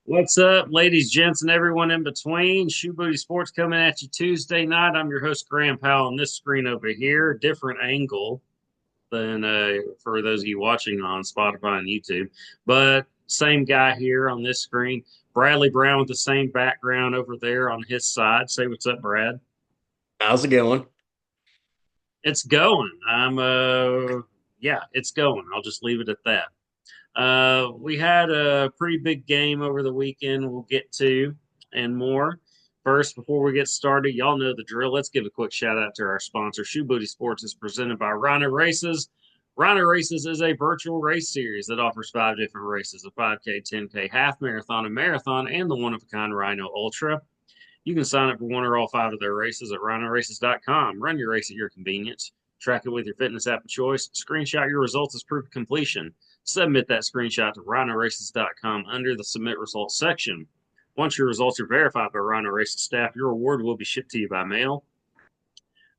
What's up, ladies, gents, and everyone in between? Shoe Booty Sports coming at you Tuesday night. I'm your host, Graham Powell, on this screen over here. Different angle than for those of you watching on Spotify and YouTube, but same guy here on this screen. Bradley Brown with the same background over there on his side. Say what's up, Brad. How's it going? It's going. Yeah, it's going. I'll just leave it at that. We had a pretty big game over the weekend we'll get to and more. First, before we get started, y'all know the drill. Let's give a quick shout out to our sponsor. Shoe Booty Sports is presented by Rhino Races. Rhino Races is a virtual race series that offers five different races: a 5K, 10K, half marathon, and marathon, and the one of a kind Rhino Ultra. You can sign up for one or all five of their races at rhinoraces.com. Run your race at your convenience. Track it with your fitness app of choice. Screenshot your results as proof of completion. Submit that screenshot to rhinoraces.com under the submit results section. Once your results are verified by Rhino Races staff, your reward will be shipped to you by mail.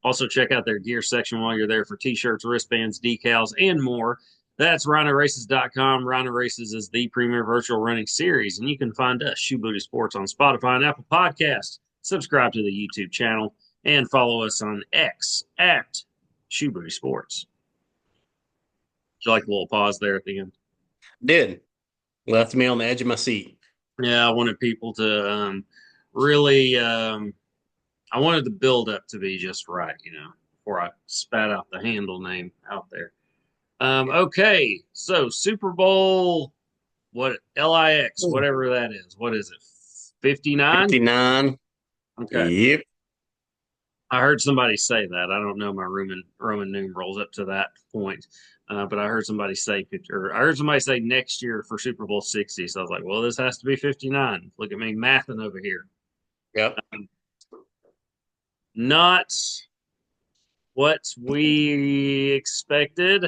Also, check out their gear section while you're there for t-shirts, wristbands, decals, and more. That's rhinoraces.com. Rhino Races is the premier virtual running series, and you can find us, Shoe Booty Sports, on Spotify and Apple Podcasts. Subscribe to the YouTube channel and follow us on X at Shoe Booty Sports. Do you like a little pause there at the end? Did left me on the edge of my seat. Yeah, I wanted people to really, I wanted the build up to be just right, before I spat out the handle name out there. Okay, so Super Bowl, what LIX, whatever that is. What is it? 59? 59. Okay. Yep. I heard somebody say that. I don't know my Roman numerals up to that point. But I heard somebody say or I heard somebody say next year for Super Bowl 60. So I was like, well, this has to be 59. Look at me mathing over here. Yep. Not what we expected.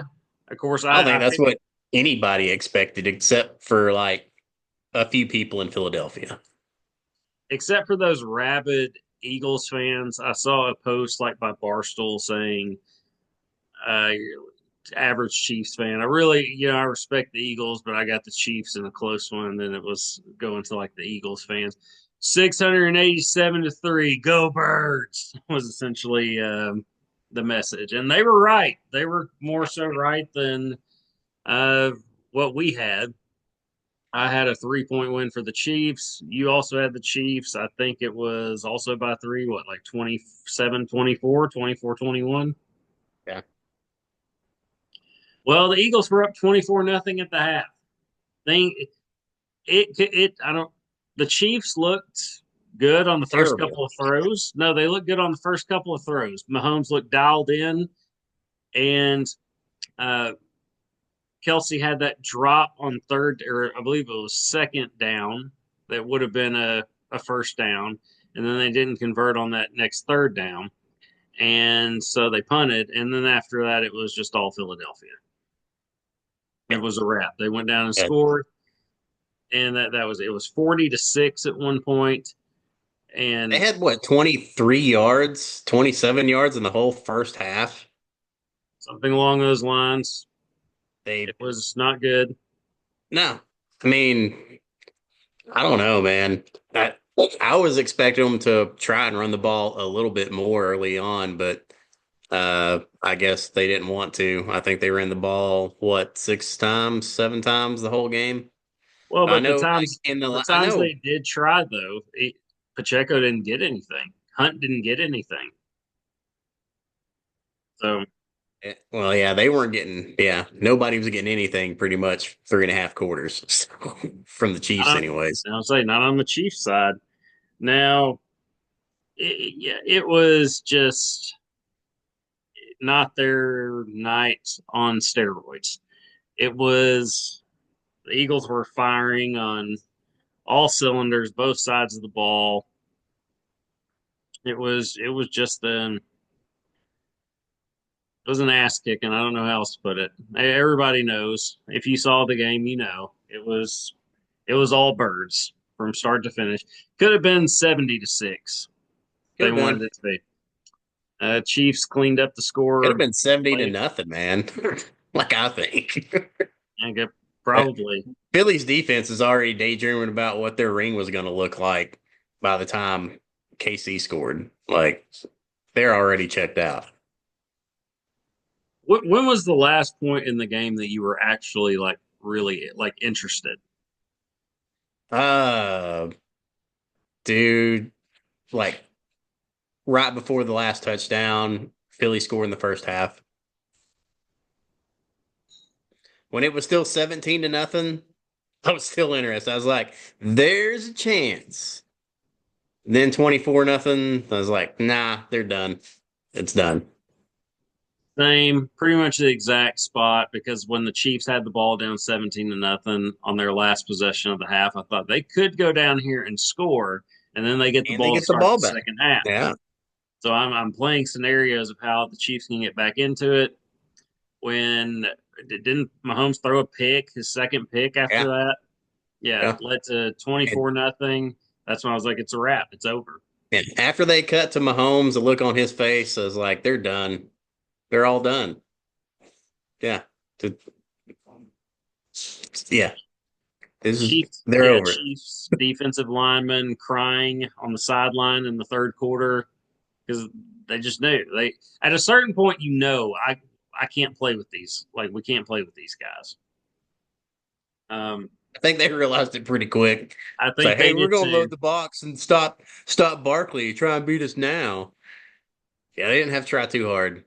Of course, I don't I think that's picked what anybody expected except for like a few people in Philadelphia. except for those rabid Eagles fans. I saw a post like by Barstool saying, uh, average Chiefs fan. I really, I respect the Eagles, but I got the Chiefs in a close one. And then it was going to like the Eagles fans. 687-3, go birds was essentially the message. And they were right. They were more so right than uh, what we had. I had a 3-point win for the Chiefs. You also had the Chiefs. I think it was also by three, what, like 27-24, 24-21. Yeah. Well, the Eagles were up 24-0 at the half. Thing I don't the Chiefs looked good on the first Terrible. couple of throws. No, they looked good on the first couple of throws. Mahomes looked dialed in, and uh, Kelsey had that drop on third, or I believe it was second down, that would have been a first down, and then they didn't convert on that next third down, and so they punted, and then after that, it was just all Philadelphia. It Yeah. was a wrap. They went down and Yeah. scored, and that was it. Was 40-6 at one point, They and had what, 23 yards, 27 yards in the whole first half. something along those lines. They It was not good. no. I mean, I don't know, man. I was expecting them to try and run the ball a little bit more early on, but I guess they didn't want to. I think they ran the ball what, six times, seven times the whole game. Well, I but the know, like times in the the I times know. they did try though, Pacheco didn't get anything. Hunt didn't get anything. So Well, yeah, they weren't getting. Yeah, nobody was getting anything pretty much three and a half quarters from the Chiefs, not anyways. I'll say not on the Chiefs side. Now, yeah, it was just not their night on steroids. It was the Eagles were firing on all cylinders, both sides of the ball. It was just it was an ass kicking. I don't know how else to put it. Everybody knows. If you saw the game, you know it was all birds from start to finish. Could have been 70-6. Could They have wanted been. it to be. Chiefs cleaned up the Could have score been 70 to late nothing, man. Like I think. and got Probably. Philly's defense is already daydreaming about what their ring was going to look like by the time KC scored. Like they're already checked out. When was the last point in the game that you were actually like really like interested? Uh, dude, like right before the last touchdown, Philly scored in the first half. When it was still 17 to nothing, I was still interested. I was like, there's a chance. Then 24 nothing, I was like, nah, they're done. It's done. Same, pretty much the exact spot because when the Chiefs had the ball down 17 to nothing on their last possession of the half, I thought they could go down here and score, and then they get the And they ball to get the start ball the back. second half. Yeah. So I'm playing scenarios of how the Chiefs can get back into it. When didn't Mahomes throw a pick, his second pick after Yeah. that? Yeah, it Yeah. led to And, 24 nothing. That's when I was like, it's a wrap. It's over. and after they cut to Mahomes, the look on his face was like, they're done. They're all done. Yeah. To- Yeah. This is, Chiefs, they're yeah, over it. Chiefs defensive linemen crying on the sideline in the third quarter because they just knew they at a certain point I can't play with these like we can't play with these guys. Um, I think they realized it pretty quick. I It's like, think hey, they we're did gonna too. load the box and stop Barkley. Try and beat us now. Yeah, they didn't have to try too hard.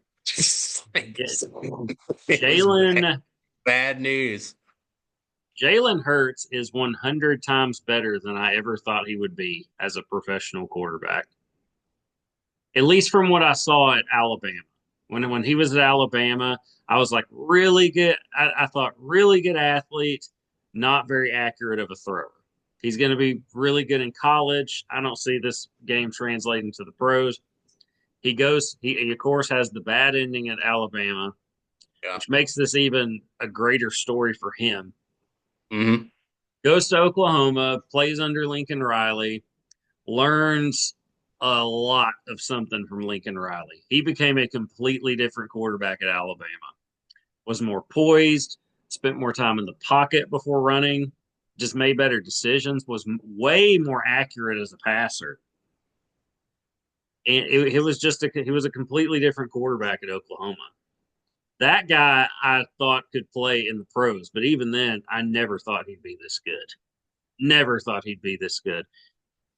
Yeah, It was Jalen bad news. Jalen Hurts is 100 times better than I ever thought he would be as a professional quarterback. At least from what I saw at Alabama. When he was at Alabama, I was like really good. I thought really good athlete, not very accurate of a thrower. He's going to be really good in college. I don't see this game translating to the pros. He of course has the bad ending at Alabama, Yeah. which makes this even a greater story for him. Hmm. Goes to Oklahoma, plays under Lincoln Riley, learns a lot of something from Lincoln Riley. He became a completely different quarterback at Alabama. Was more poised, spent more time in the pocket before running, just made better decisions, was way more accurate as a passer. And it was just he was a completely different quarterback at Oklahoma. That guy I thought could play in the pros, but even then, I never thought he'd be this good. Never thought he'd be this good.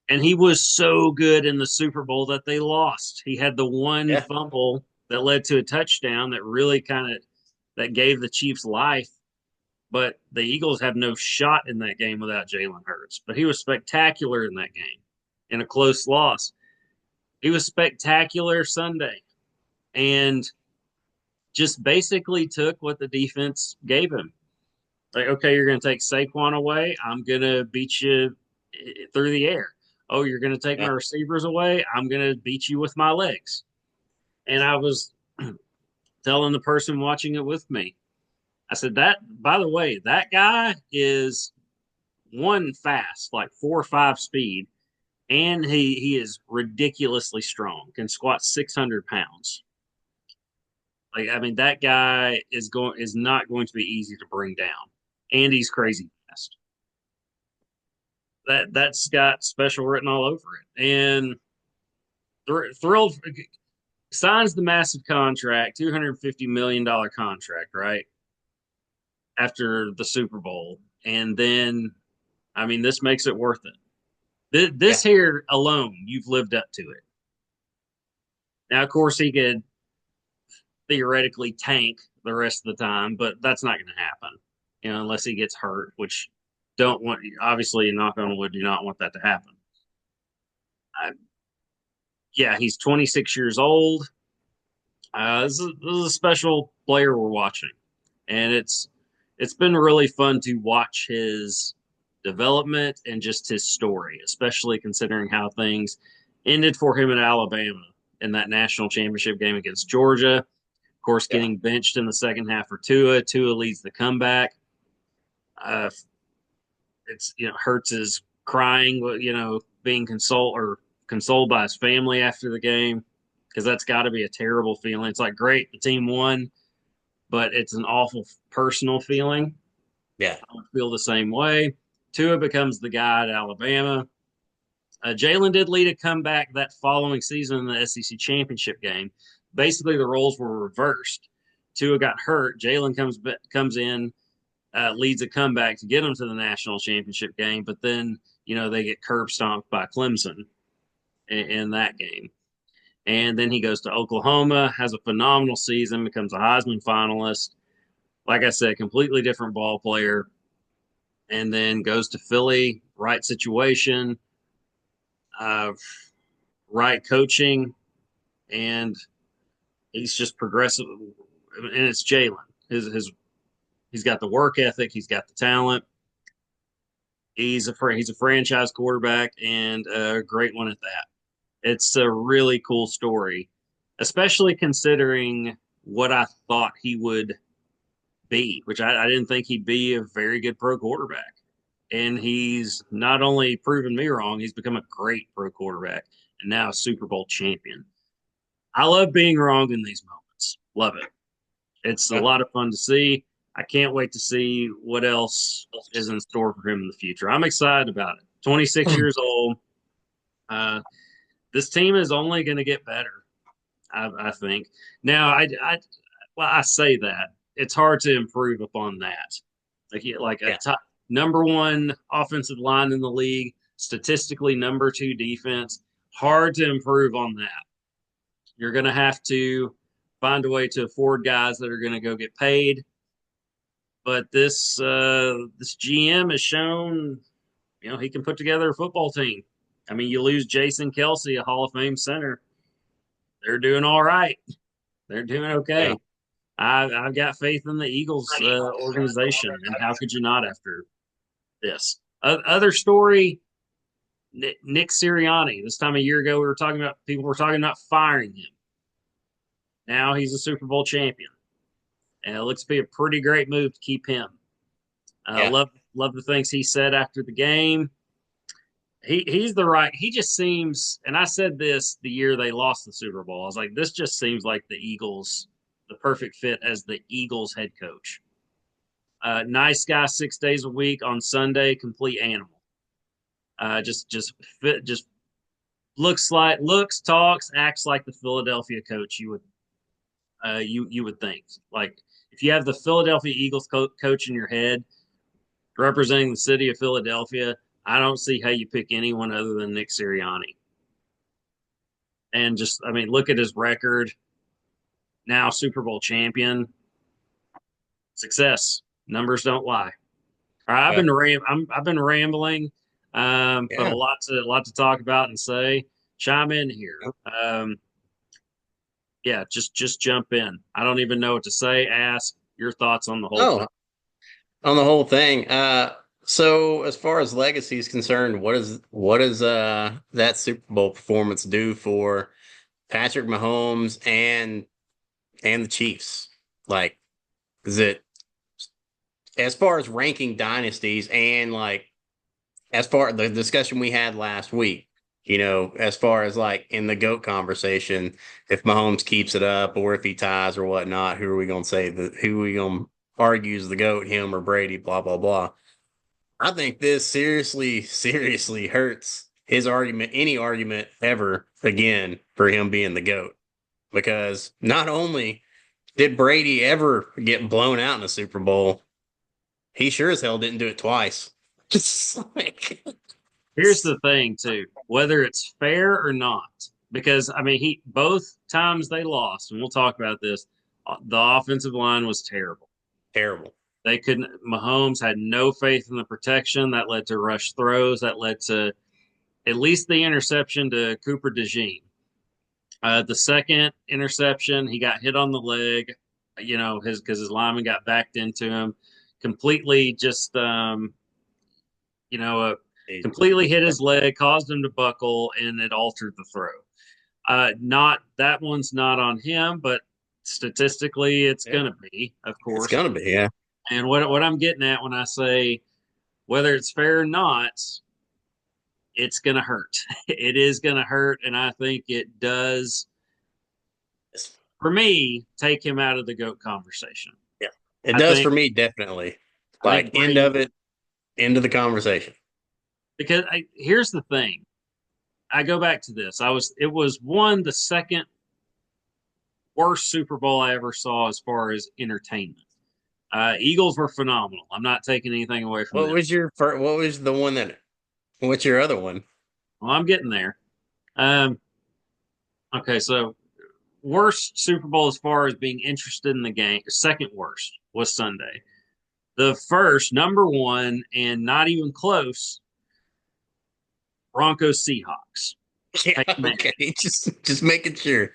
And he was so good in the Super Bowl that they lost. He had the one Yeah. fumble that led to a touchdown that really kind of that gave the Chiefs life. But the Eagles have no shot in that game without Jalen Hurts. But he was spectacular in that game in a close loss. He was spectacular Sunday and just basically took what the defense gave him. Like, okay, you're going to take Saquon away. I'm going to beat you through the air. Oh, you're going to take my Yeah. receivers away. I'm going to beat you with my legs. And I was telling the person watching it with me, I said, that, by the way, that guy is one fast, like 4 or 5 speed, and he is ridiculously strong, can squat 600 pounds. Like, I mean, that guy is not going to be easy to bring down. And he's crazy fast. That's got special written all over it. And thrilled signs the massive contract, $250 million contract, right after the Super Bowl, and then I mean this makes it worth it. This Yeah. here alone, you've lived up to it. Now, of course, he could theoretically tank the rest of the time, but that's not going to happen, unless he gets hurt, which don't want obviously knock on wood, do not want that to happen. I, yeah, he's 26 years old. This is a special player we're watching, and it's been really fun to watch his development and just his story, especially considering how things ended for him in Alabama in that national championship game against Georgia. Of course, Yeah. getting benched in the second half for Tua. Tua leads the comeback. Uh, it's Hurts is crying, being consoled by his family after the game because that's got to be a terrible feeling. It's like great, the team won, but it's an awful personal feeling. Yeah. I would feel the same way. Tua becomes the guy at Alabama. Jalen did lead a comeback that following season in the SEC championship game. Basically, the roles were reversed. Tua got hurt. Jalen comes in, leads a comeback to get them to the national championship game, but then they get curb stomped by Clemson in that game. And then he goes to Oklahoma, has a phenomenal season, becomes a Heisman finalist. Like I said, completely different ball player. And then goes to Philly, right situation, uh, right coaching, and he's just progressive. And it's Jalen. He's got the work ethic, he's got the talent. He's a franchise quarterback and a great one at that. It's a really cool story, especially considering what I thought he would be, which I didn't think he'd be a very good pro quarterback. And he's not only proven me wrong, he's become a great pro quarterback and now a Super Bowl champion. I love being wrong in these moments. Love it. It's a lot of fun to see. I can't wait to see what else is in store for him in the future. I'm excited about it. 26 years old. Uh, this team is only going to get better, I think. Now, well, I say that it's hard to improve upon that. Like a Yeah. top number one offensive line in the league, statistically number two defense. Hard to improve on that. You're going to have to find a way to afford guys that are going to go get paid. But this GM has shown, he can put together a football team. I mean, you lose Jason Kelsey, a Hall of Fame center. They're doing all right. They're doing Yeah. okay. I've got faith in the Eagles organization, and how could you not after this? Other story: Nick Sirianni. This time a year ago, people were talking about firing him. Now he's a Super Bowl champion, and it looks to be a pretty great move to keep him. Yeah. Love the things he said after the game. He's the right. He just seems, and I said this the year they lost the Super Bowl. I was like, this just seems like the Eagles, the perfect fit as the Eagles head coach. Nice guy, 6 days a week on Sunday, complete animal. Just fit, just looks, talks, acts like the Philadelphia coach you would think. Like if you have the Philadelphia Eagles coach in your head representing the city of Philadelphia, I don't see how you pick anyone other than Nick Sirianni. And just, I mean, look at his record. Now Super Bowl champion. Success. Numbers don't lie. All right, Yeah. I've been rambling, but Yeah. a lot to talk about and say. Chime in here. Yeah, just jump in. I don't even know what to say. Ask your thoughts on the whole thing. Oh, on the whole thing. So as far as legacy is concerned, what does that Super Bowl performance do for Patrick Mahomes and the Chiefs? Like, is it as far as ranking dynasties and like as far the discussion we had last week, as far as like in the GOAT conversation, if Mahomes keeps it up or if he ties or whatnot, who are we gonna say who are we gonna argue is the GOAT, him or Brady, blah blah blah. I think this seriously, seriously hurts his argument, any argument ever again for him being the GOAT. Because not only did Brady ever get blown out in a Super Bowl, he sure as hell didn't do it twice. Just like, Here's the thing, too, whether it's fair or not, because I mean, he both times they lost, and we'll talk about this. The offensive line was terrible. terrible. They couldn't. Mahomes had no faith in the protection. That led to rush throws. That led to at least the interception to Cooper DeJean. The second interception, he got hit on the leg. His lineman got backed into him, completely just you know, uh, completely hit his leg, caused him to buckle, and it altered the throw. Not that one's not on him, but statistically, it's Yeah, gonna be, of it's course. gonna be. Yeah, And what I'm getting at when I say whether it's fair or not, it's gonna hurt. It is gonna hurt, and I think it does It's- for me take him out of the goat conversation. yeah. It I does for think me definitely. I think Like end Brady of it, end of the conversation. because here's the thing. I go back to this. It was the second worst Super Bowl I ever saw as far as entertainment. Eagles were phenomenal. I'm not taking anything away from What them. was your first, what was the one that what's your other one? Well, I'm getting there. Um, okay, so worst Super Bowl as far as being interested in the game, second worst was Sunday. The first, number one, and not even close, Broncos Seahawks. Yeah, Peyton Manning. okay. Just making sure.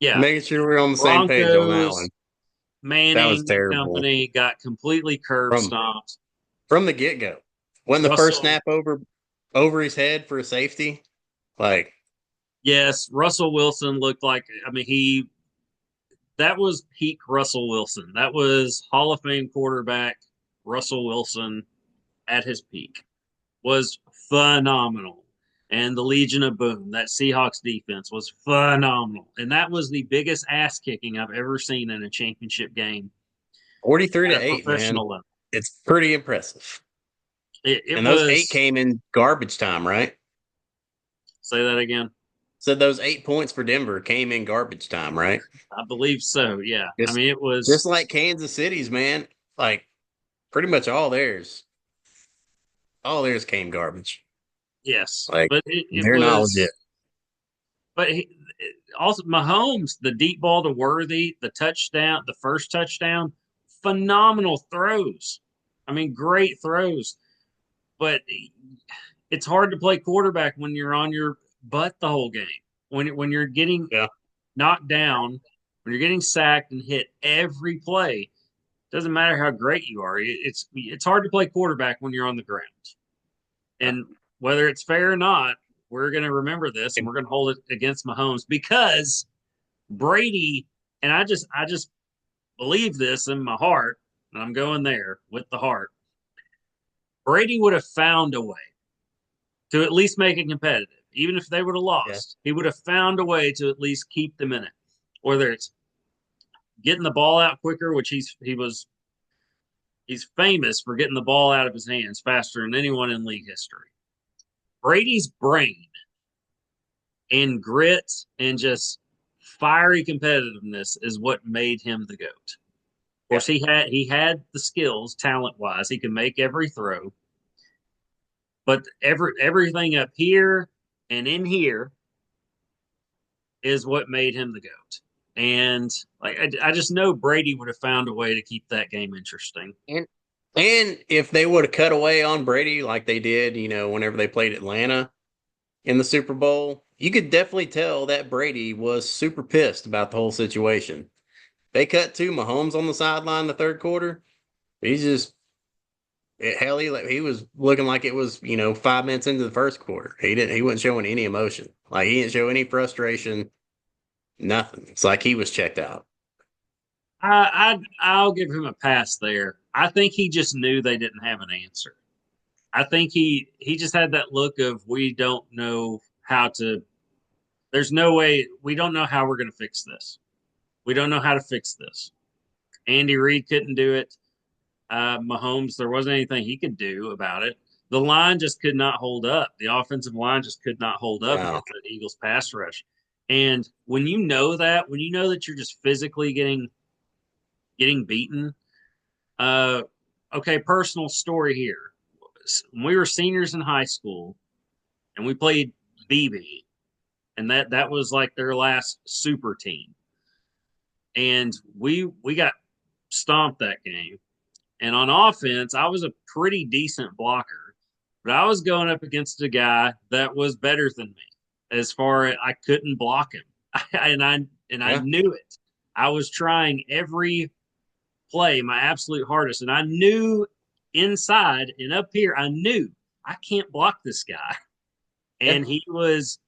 Yeah, Making sure we're on the same page on that Broncos, one. That was Manning and terrible. company got completely curb From stomped. from the get go. When the first Russell, snap over his head for a safety, like yes, Russell Wilson looked like, I mean, that was peak Russell Wilson. That was Hall of Fame quarterback Russell Wilson at his peak. Was phenomenal. And the Legion of Boom, that Seahawks defense was phenomenal. And that was the biggest ass kicking I've ever seen in a championship game 43 at to a 8, man. professional level. It's pretty impressive. It And those 8 was, came in garbage time, right? say that again. So those 8 points for Denver came in garbage time, right? I believe so. Yeah. I Just mean, it was, just like Kansas City's, man. Like pretty much all theirs came garbage. yes. Like But it they're not legit. was, but also Mahomes, the deep ball to Worthy, the touchdown, the first touchdown, phenomenal throws. I mean, great throws. But it's hard to play quarterback when you're on your butt the whole game. When you're getting Yeah. knocked down, when you're getting sacked and hit every play, doesn't matter how great you are. It's hard to play quarterback when you're on the ground. And whether it's fair or not, we're going to remember this and we're going to hold it against Mahomes because Brady and I just believe this in my heart, and I'm going there with the heart. Brady would have found a way to at least make it competitive. Even if they would have Yeah. lost, he would have found a way to at least keep them in it. Whether it's getting the ball out quicker, which he's famous for getting the ball out of his hands faster than anyone in league history. Brady's brain and grit and just fiery competitiveness is what made him the GOAT. Of Yeah. course, he had the skills, talent wise. He can make every throw, but everything up here and in here is what made him the GOAT. And like I just know Brady would have found a way to keep that game interesting. And and if they would have cut away on Brady like they did, whenever they played Atlanta in the Super Bowl, you could definitely tell that Brady was super pissed about the whole situation. They cut to Mahomes on the sideline in the third quarter. He's just hell. He was looking like it was 5 minutes into the first quarter. He wasn't showing any emotion. Like he didn't show any frustration. Nothing. It's like he was checked out. I'll give him a pass there. I think he just knew they didn't have an answer. I think he just had that look of we don't know how to. There's no way we don't know how we're going to fix this. We don't know how to fix this. Andy Reid couldn't do it. Mahomes, there wasn't anything he could do about it. The line just could not hold up. The offensive line just could not hold up No. against the Eagles pass rush. And when you know that you're just physically getting beaten, uh, okay, personal story here. When we were seniors in high school and we played BB, and that was like their last super team. And we got stomped that game. And on offense, I was a pretty decent blocker, but I was going up against a guy that was better than me as far as I couldn't block him. And I Yeah. knew it. I was trying every play my absolute hardest. And I knew inside and up here, I knew I can't block this guy. Yeah. And he was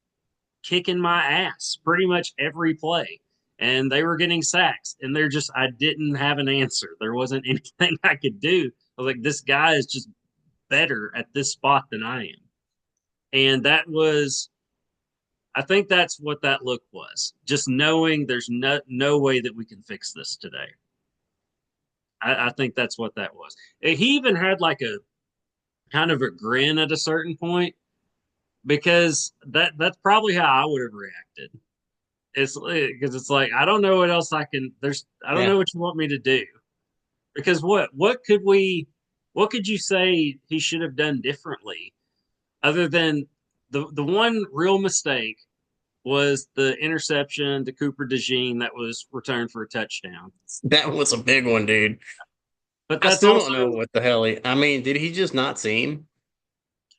kicking my ass pretty much every play. And they were getting sacks. And I didn't have an answer. There wasn't anything I could do. I was like, this guy is just better at this spot than I am. And I think that's what that look was. Just knowing there's no way that we can fix this today. I think that's what that was. He even had like a kind of a grin at a certain point because that's probably how I would have reacted. It's because it's like I don't know what else I can. I don't Yeah. know what you want me to do because what could you say he should have done differently other than the one real mistake was the interception to Cooper DeJean that was returned for a touchdown. That was a big one, dude. But I that's still also don't know what the hell I mean, did he just not see him?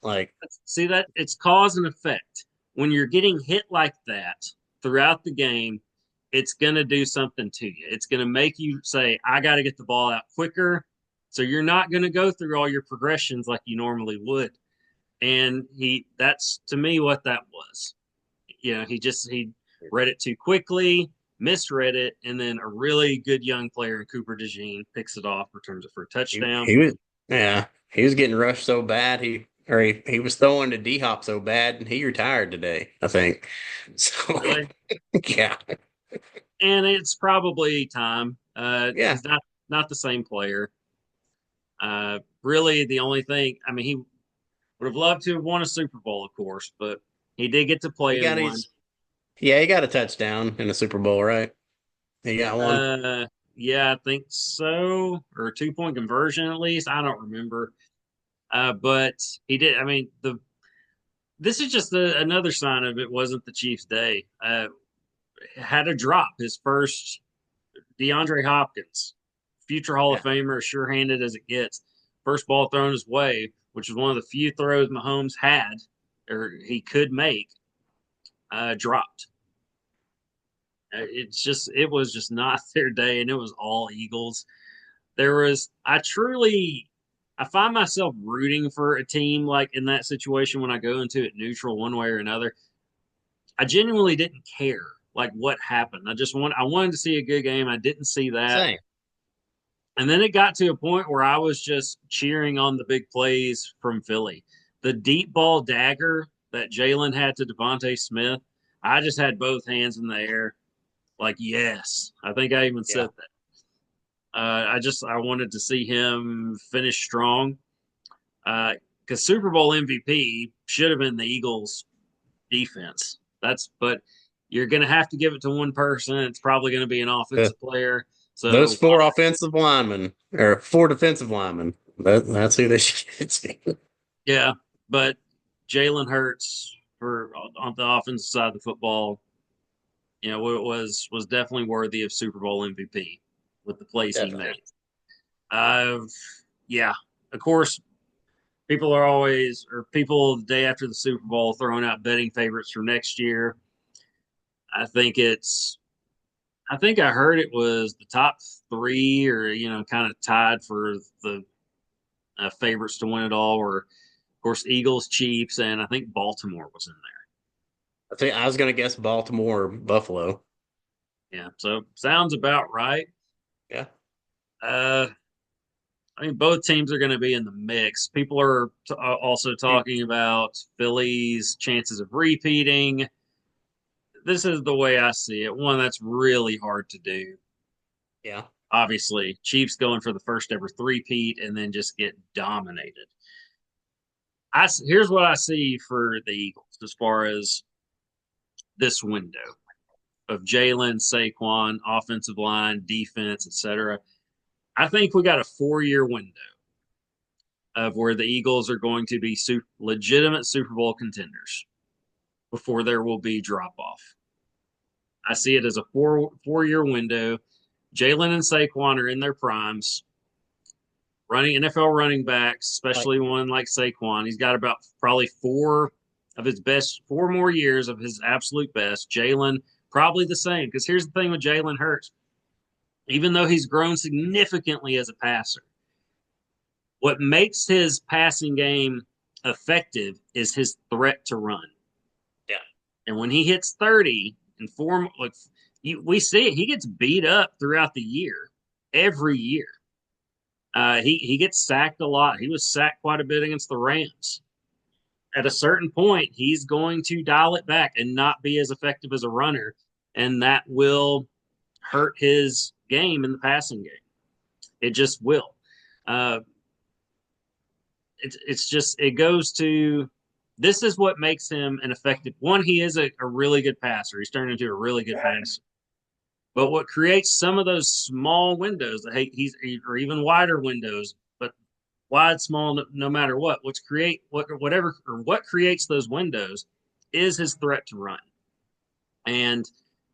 Like, see that it's cause and effect. When you're getting hit like that throughout the game, it's going to do something to you. It's going to make you say, I got to get the ball out quicker. So you're not going to go through all your progressions like you normally would. And that's to me what that was. He read it too quickly, misread it, and then a really good young player in Cooper DeJean picks it off, returns it for a touchdown. he was, yeah, he was getting rushed so bad. He was throwing to D Hop so bad, and he retired today, I think. So, Really, yeah, and it's probably time. yeah, He's not the same player. Really, the only thing I mean, he would have loved to have won a Super Bowl, of course, but he did get to he play in got one. his, yeah, he got a touchdown in the Super Bowl, right? He got one. Uh, yeah, I think so, or a 2 point conversion at least. I don't remember. But he did. I mean, the this is just another sign of it wasn't the Chiefs' day. Had a drop his first. DeAndre Hopkins, future Hall of Yeah, Famer, sure-handed as it gets. First ball thrown his way, which was one of the few throws Mahomes had or he could make, dropped. It was just not their day, and it was all Eagles. I find myself rooting for a team like in that situation when I go into it neutral one way or another. I genuinely didn't care like what happened. I wanted to see a good game. I didn't see that. same. And then it got to a point where I was just cheering on the big plays from Philly. The deep ball dagger that Jalen had to Devontae Smith, I just had both hands in the air, like yes. I think I even Yeah, said that. I wanted to see him finish strong because Super Bowl MVP should have been the Eagles' defense. But you're going to have to give it to one person. It's probably going to be an the, offensive player. those So four offensive linemen or four defensive linemen. That's who they should be. yeah, but Jalen Hurts for on the offensive side of the football, was definitely worthy of Super Bowl MVP with the plays he Definitely. made. Uh, yeah, of course, people the day after the Super Bowl throwing out betting favorites for next year. I think it's I think I heard it was the top three, or kind of tied for the favorites to win it all. Or of course, Eagles, Chiefs, and I think Baltimore was in I think I was gonna guess Baltimore or Buffalo. there. Yeah, so sounds about right. Yeah. Uh, I mean, both teams are going to be in the mix. People are also talking about Philly's chances of repeating. This is the way I see it. One that's really hard to do. Yeah. Obviously, Chiefs going for the first ever three-peat and then just get dominated. Here's what I see for the Eagles as far as this window of Jalen, Saquon, offensive line, defense, etc. I think we got a 4 year window of where the Eagles are going to be legitimate Super Bowl contenders before there will be drop off. I see it as a four year window. Jalen and Saquon are in their primes, running NFL running backs, Like, especially one like Saquon. He's got about probably four more years of his absolute best. Jalen probably the same because here's the thing with Jalen Hurts. Even though he's grown significantly as a passer, what makes his passing game effective is his threat to run. yeah. And when he hits 30 and we see it, he gets beat up throughout the year, every year. He gets sacked a lot. He was sacked quite a bit against the Rams. At a certain point, he's going to dial it back and not be as effective as a runner, and that will hurt his game in the passing game. It just will. Uh, it's just it goes to this is what makes him an effective one. He is a really good passer. He's turned into a really good passer. But what creates some of those small windows, he's or even wider windows, but wide, small, no matter what whatever or what creates those windows is his threat to run. And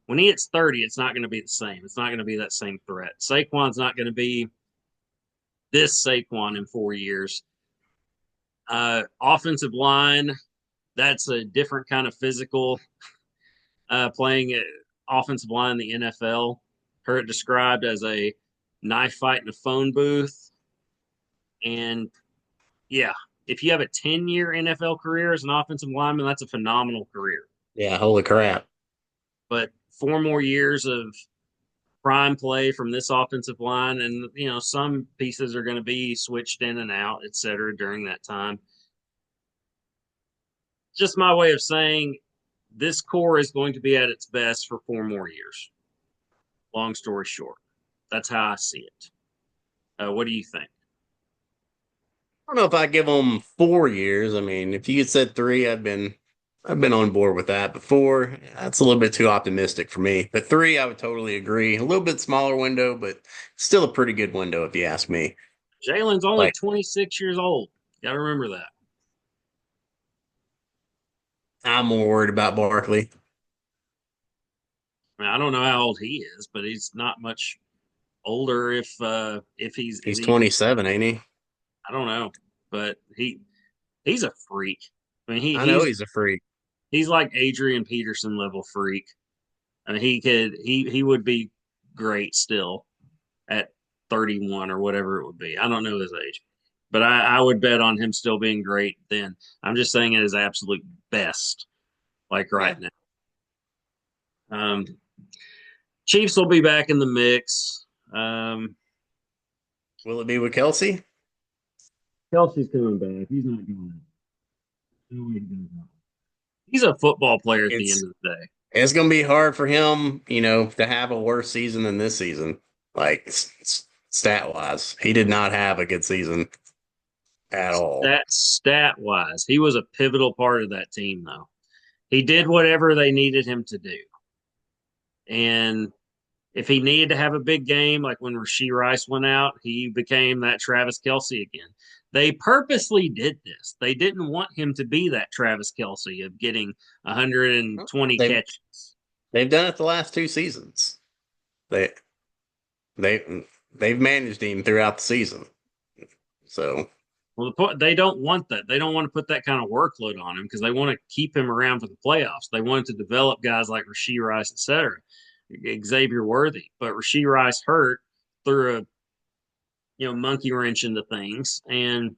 when he hits 30, it's not going to be the same. It's not going to be that same threat. Saquon's not going to be this Saquon in 4 years. Offensive line, that's a different kind of physical playing offensive line in the NFL. Heard it described as a knife fight in a phone booth. And yeah, if you have a 10-year NFL career as an offensive lineman, that's a phenomenal career. Yeah, holy crap. But 4 more years of prime play from this offensive line, and some pieces are going to be switched in and out, et cetera, during that time. Just my way of saying this core is going to be at its best for 4 more years. Long story short, that's how I see it. What do you think? I don't know if I give them 4 years. I mean, if you had said three, I've been on board with that. But four, that's a little bit too optimistic for me. But three, I would totally agree. A little bit smaller window, but still a pretty good window if you ask me. Jalen's only Like 26 years old. Got to remember that. I'm more worried about Barkley. I mean, I don't know how old he is, but he's not much older. If he's is He's he? 27, ain't he? I don't know, but he's a freak. I mean, I know he's a freak. he's like Adrian Peterson level freak. I mean, he would be great still at 31 or whatever it would be. I don't know his age, but I would bet on him still being great then. I'm just saying it is absolute best, like right Yeah. now. Um, Chiefs will be back in the mix. Will it be with Kelsey? Kelsey's coming back. He's not going. No way he goes. He's a football player at the end It's of the day. it's gonna be hard for him, to have a worse season than this season. Like stat wise, he did not have a good season at all. Stat wise, he was a pivotal part of that team, though. He did whatever they needed him to do. And if he needed to have a big game, like when Rashee Rice went out, he became that Travis Kelce again. They purposely did this. They didn't want him to be that Travis Kelce of getting 120 They've catches. they've done it the last 2 seasons. They they they've managed him throughout the season. So Well, they don't want that. They don't want to put that kind of workload on him because they want to keep him around for the playoffs. They wanted to develop guys like Rashee Rice, et cetera, Xavier Worthy. But Rashee Rice hurt threw a monkey wrench into things, and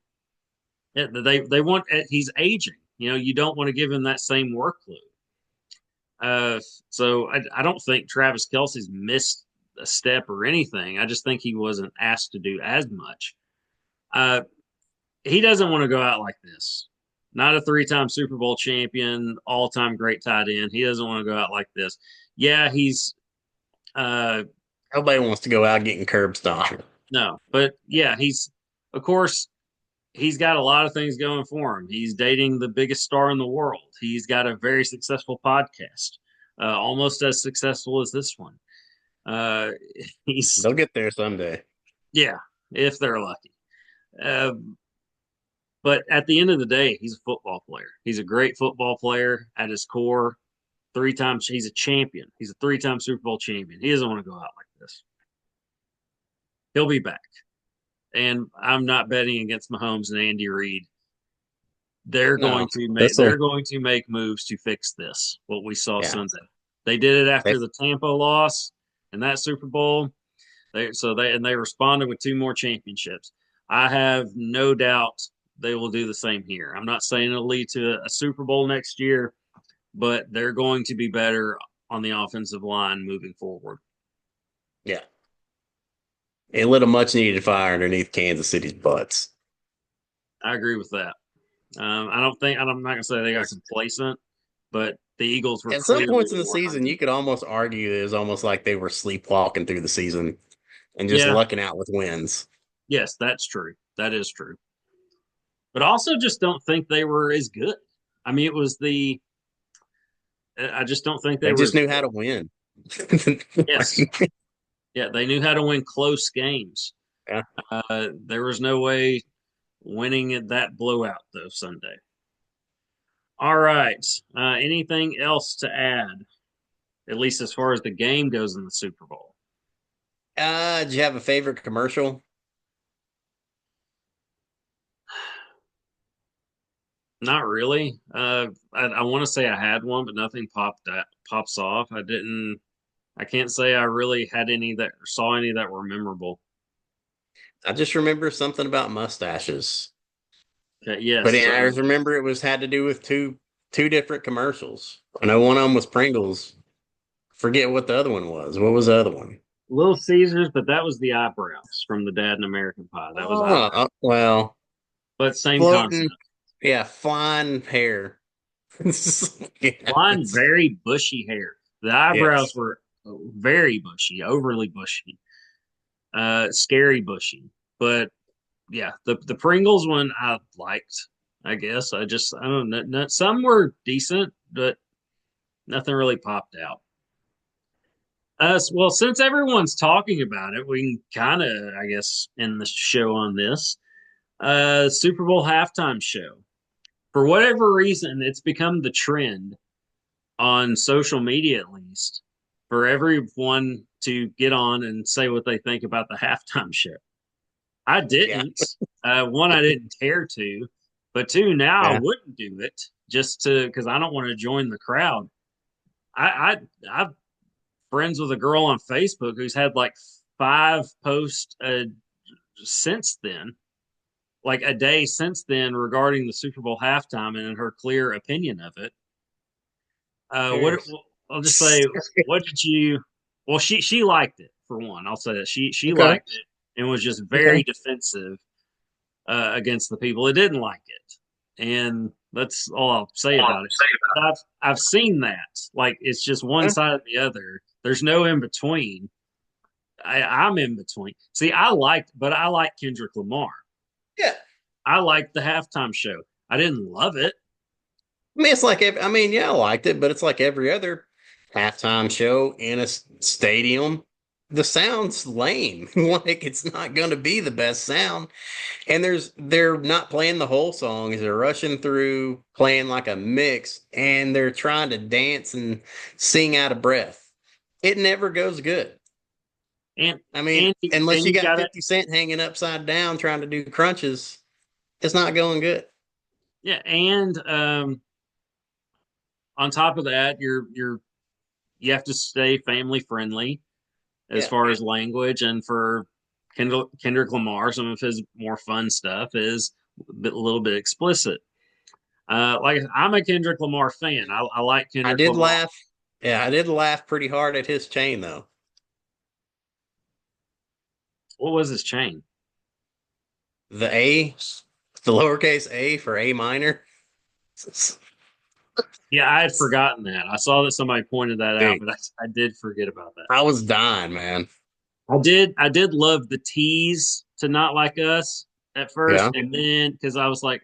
they want he's aging. You don't want to give him that same workload. Uh, so I don't think Travis Kelsey's missed a step or anything. I just think he wasn't asked to do as much. Uh, he doesn't want to go out like this. Not a three-time Super Bowl champion, all-time great tight end. He doesn't want to go out like this. Yeah, he's uh nobody wants to go out getting curb stomped. no, but yeah, of course he's got a lot of things going for him. He's dating the biggest star in the world. He's got a very successful podcast, almost as successful as this one. Uh, he's They'll get there someday. yeah, if they're lucky. Uh, but at the end of the day, he's a football player. He's a great football player at his core. 3 times he's a champion. He's a 3-time Super Bowl champion. He doesn't want to go out like this. He'll be back. And I'm not betting against Mahomes and Andy Reid. They're No, going to make this will. they're going to make moves to fix this. What we saw Yeah, Sunday. They did it they, after the Tampa loss and that Super Bowl. They responded with 2 more championships. I have no doubt they will do the same here. I'm not saying it'll lead to a Super Bowl next year, but they're going to be better on the offensive line moving forward. yeah. It lit a much needed fire underneath Kansas City's butts. I agree with that. I'm not going to say they got complacent, but the Eagles were At some clearly points in the the more season, you hungry. could almost argue it was almost like they were sleepwalking through the season. and just Yeah. lucking out with wins. Yes, that's true. That is true. But also just don't think they were as good. I mean, it was the I just don't think they They were just as knew how good. to win. Yes. Yeah, they knew how to win close games. Yeah. There was no way winning at that blowout though Sunday. All right. Anything else to add, at least as far as the game goes in the Super Bowl? Did you have a favorite commercial? Not really. I want to say I had one, but nothing pops off. I didn't. I can't say I really had any that saw any that were memorable. I just remember something about mustaches. But Yes. yeah, I just remember it was had to do with two different commercials. I know one of them was Pringles. Forget what the other one was. What was the other one? Little Caesars, but that was the eyebrows from the Dad in American Pie. That was eyebrows, Well, but same floating, concept. yeah, flying hair. Yeah, Blonde, very bushy hair. The eyebrows yes, were very bushy, overly bushy, scary bushy. But yeah, the Pringles one I liked. I guess I don't know. Some were decent, but nothing really popped out. Well, since everyone's talking about it, we can kind of, I guess, end the show on this. Super Bowl halftime show. For whatever reason, it's become the trend on social media, at least, for everyone to get on and say what they think about the halftime show. I yeah, didn't. One, I didn't care to, but two, now I yeah. wouldn't do it just to because I don't want to join the crowd. I'm friends with a girl on Facebook who's had like five posts since then, like a day since then, regarding the Super Bowl halftime and her clear opinion of it. What I'll just say, what did you? Well, she liked it for one. I'll say that she Okay, liked it and was just okay. very defensive against the people that didn't like it, and that's all I'll say about it. But I've seen that like it's just one Huh? side or the other. There's no in between. I'm in between. See, I like Kendrick Lamar. Yeah. I liked the halftime show. I didn't love it. I mean, it's like I mean, yeah, I liked it, but it's like every other halftime show in a stadium. The sound's lame. Like it's not going to be the best sound. And they're not playing the whole song. They're rushing through, playing like a mix, and they're trying to dance and sing out of breath. It never goes good. And I mean, and unless and you you got got it. 50 Cent hanging upside down trying to do crunches, it's not going good. Yeah, and on top of that, you have to stay family friendly as Yeah. far as language, and for Kendrick Lamar, some of his more fun stuff is a little bit explicit. Like I'm a Kendrick Lamar fan. I like I Kendrick did Lamar. laugh. Yeah, I did laugh pretty hard at his chain though. What was his chain? The A, the lowercase a for A minor. Yeah, I had forgotten that. I saw that somebody pointed that out, Dude, but I did forget about that. I was dying, man. I did love the tease to Not Like Us at first, Yeah. and then because I was like,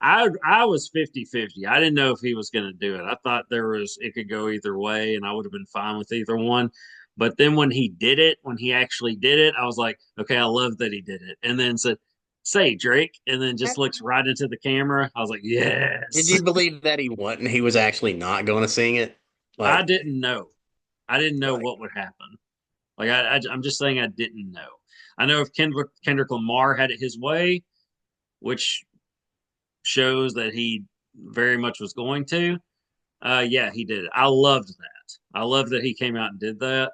I was 50-50. I didn't know if he was going to do it. I thought it could go either way, and I would have been fine with either one. But then when he did it, when he actually did it, I was like, okay, I love that he did it. And then said, "Say Drake," and then just looks right into the camera. I was like, Did yes. you believe that he wasn't? He was actually not going to sing it. I Like, didn't know. I didn't know like what would happen. Like I'm just saying I didn't know. I know if Kendrick Lamar had it his way, which shows that he very much was going to. Yeah, he did it. I loved that. I love that he came out and did that.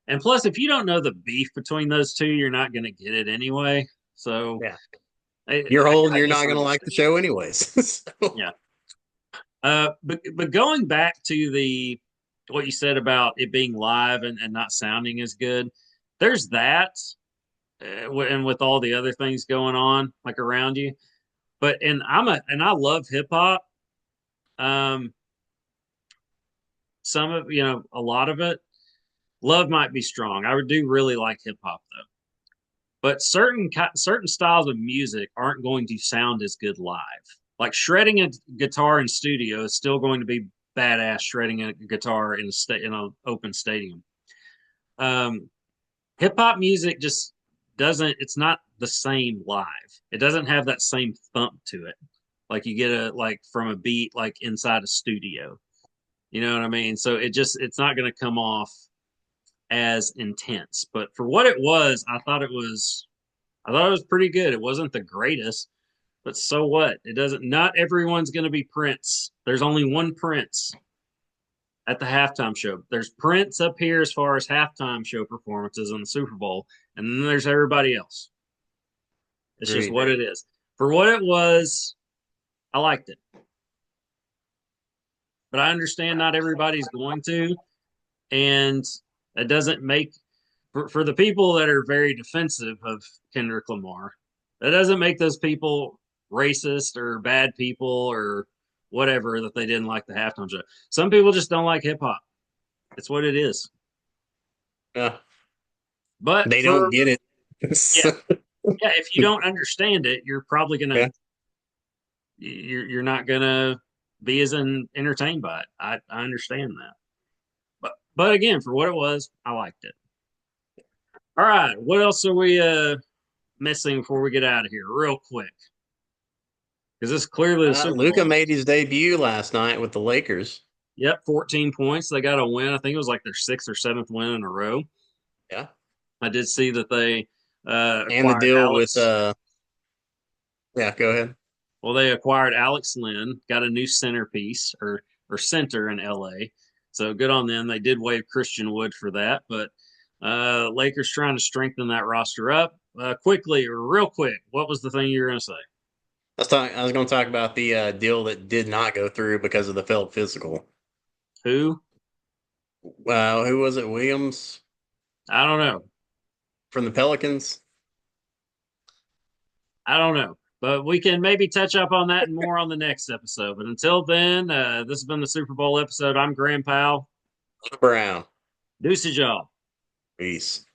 And plus, if you don't know the beef between those two, you're not going to get it anyway. So yeah, you're I old and you're guess not I going to like the understand. show anyways. So, Yeah. But going back to the what you said about it being live and not sounding as good, there's that, and with all the other things going on like around you. But and I love hip hop. Um, some of a lot of it. Love might be strong. I do really like hip hop though. but certain styles of music aren't going to sound as good live. Like shredding a guitar in studio is still going to be badass shredding a guitar in an open stadium. Um, Hip hop music just doesn't. It's not the same live. It doesn't have that same thump to it. Like you get a like from a beat like inside a studio. You know what I mean? So it's not going to come off as intense. But for what it was, I thought it was pretty good. It wasn't the greatest, but so what? It doesn't. Not everyone's going to be Prince. There's only one Prince at the halftime show. There's Prince up here as far as halftime show performances in the Super Bowl, and then there's everybody else. It's just Agreed. what it is. For what it was, I liked it. But I understand not everybody's going to, and it doesn't make for the people that are very defensive of Kendrick Lamar, that doesn't make those people racist or bad people or whatever that they didn't like the halftime show. Some people just don't like hip hop. It's what it is. Yeah, But they don't for get it. yeah, yeah, if you don't understand it, you're probably Yeah. you're not gonna be as entertained by it. I understand that. But again, for what it was, I liked it. All right, what else are we missing before we get out of here, real quick? Because this is clearly the Super Luca Bowl. made his debut last night with the Lakers. Yep, 14 points. They got a win. I think it was like their sixth or seventh win in a row. Yeah, I did see that they and the acquired deal with Alex. yeah, go ahead. Well, they acquired Alex Lynn, got a new centerpiece or center in LA. So good on them. They did waive Christian Wood for that, but Lakers trying to strengthen that roster up. Quickly or real quick, what was the thing you were going to say? I was going to talk about the deal that did not go through because of the failed physical. Who? Who was it? Williams I don't know. from the Pelicans. I don't know. But we can maybe touch up on that and more on the next episode. But until then, this has been the Super Bowl episode. I'm Graham Powell. Brown. Deuces, y'all. Peace.